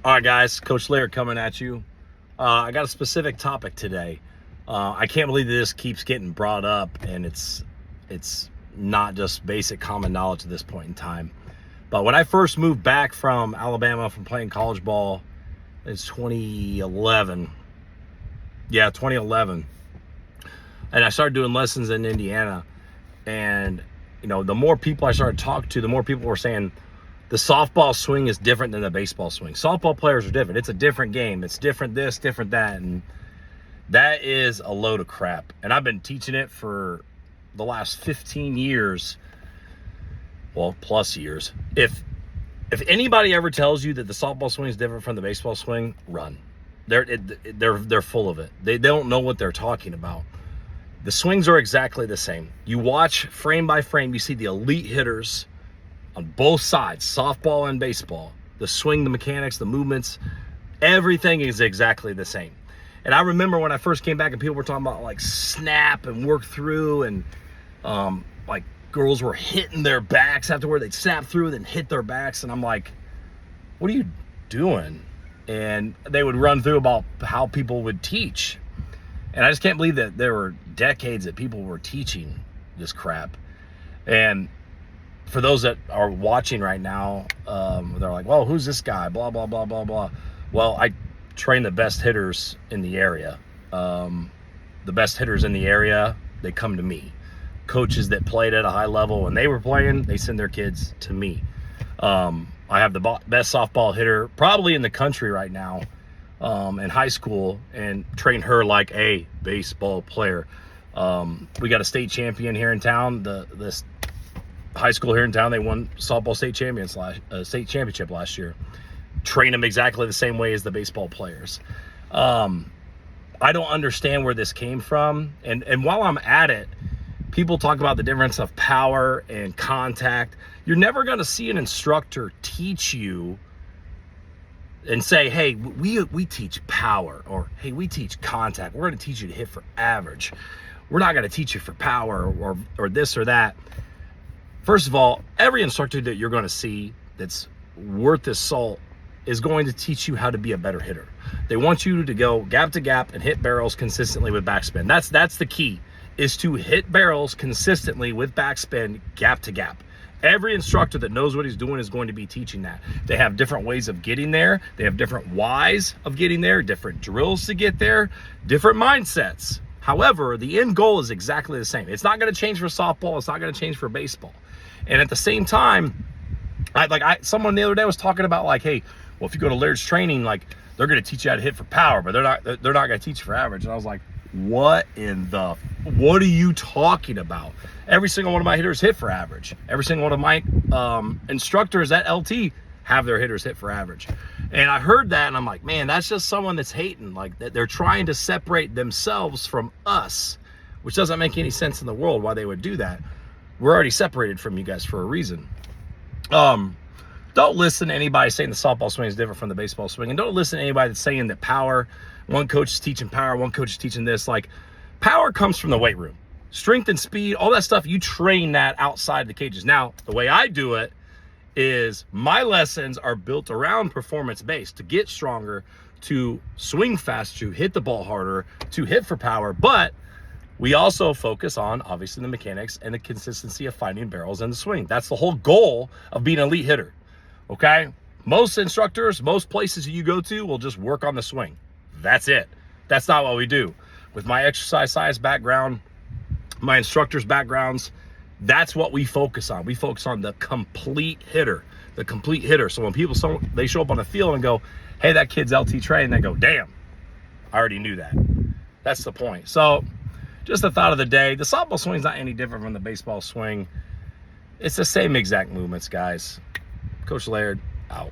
All right, guys, Coach Laird coming at you. I got a specific topic today. I can't believe that this keeps getting brought up, and it's not just basic common knowledge at this point in time. But when I first moved back from Alabama from playing college ball, it's 2011. Yeah, 2011. And I started doing lessons in Indiana. And, the more people I started talking to, the more people were saying, the softball swing is different than the baseball swing. Softball players are different. It's a different game. It's different this, different that. And that is a load of crap. And I've been teaching it for the last 15 years. Well, plus years. If anybody ever tells you that the softball swing is different from the baseball swing, run. They're full of it. They don't know what they're talking about. The swings are exactly the same. You watch frame by frame, you see the elite hitters on both sides, softball and baseball. The swing, the mechanics, the movements, everything is exactly the same. And I remember when I first came back and people were talking about like snap and work through, and like girls were hitting their backs afterward. They'd snap through and then hit their backs. And I'm like, what are you doing? And they would run through about how people would teach. And I just can't believe that there were decades that people were teaching this crap. And for those that are watching right now, they're like, well, who's this guy? Blah, blah, blah, blah, blah. Well, I train the best hitters in the area. The best hitters in the area, they come to me. Coaches that played at a high level when they were playing, they send their kids to me. I have the best softball hitter probably in the country right now, in high school, and train her like a baseball player. We got a state champion here in town. This high school here in town, they won softball state championship last year. Train them exactly the same way as the baseball players. I don't understand where this came from. And while I'm at it, people talk about the difference of power and contact. You're never going to see an instructor teach you and say, hey, we teach power, or hey, we teach contact. We're going to teach you to hit for average. We're not going to teach you for power or this or that. First of all, every instructor that you're going to see that's worth his salt is going to teach you how to be a better hitter. They want you to go gap to gap and hit barrels consistently with backspin. That's the key, is to hit barrels consistently with backspin, gap to gap. Every instructor that knows what he's doing is going to be teaching that. They have different ways of getting there. They have different whys of getting there, different drills to get there, different mindsets. However, the end goal is exactly the same. It's not going to change for softball. It's not going to change for baseball. And at the same time, someone the other day was talking about like, hey, well, if you go to Laird's training, like they're going to teach you how to hit for power, but they're not going to teach you for average. And I was like, what are you talking about? Every single one of my hitters hit for average. Every single one of my instructors at LT have their hitters hit for average. And I heard that and I'm like, man, that's just someone that's hating. Like that they're trying to separate themselves from us, which doesn't make any sense in the world why they would do that. We're already separated from you guys for a reason. Don't listen to anybody saying the softball swing is different from the baseball swing. And don't listen to anybody that's saying that power, one coach is teaching power, one coach is teaching this. Like, power comes from the weight room. Strength and speed, all that stuff, you train that outside the cages. Now, the way I do it is my lessons are built around performance-based to get stronger, to swing faster, to hit the ball harder, to hit for power. But we also focus on, obviously, the mechanics and the consistency of finding barrels in the swing. That's the whole goal of being an elite hitter, okay? Most instructors, most places you go to will just work on the swing. That's it. That's not what we do. With my exercise science background, my instructors' backgrounds, that's what we focus on. We focus on the complete hitter, the complete hitter. So when they show up on the field and go, hey, that kid's LT trained, they go, damn, I already knew that. That's the point. So just the thought of the day, the softball swing is not any different from the baseball swing. It's the same exact movements, guys. Coach Laird, out.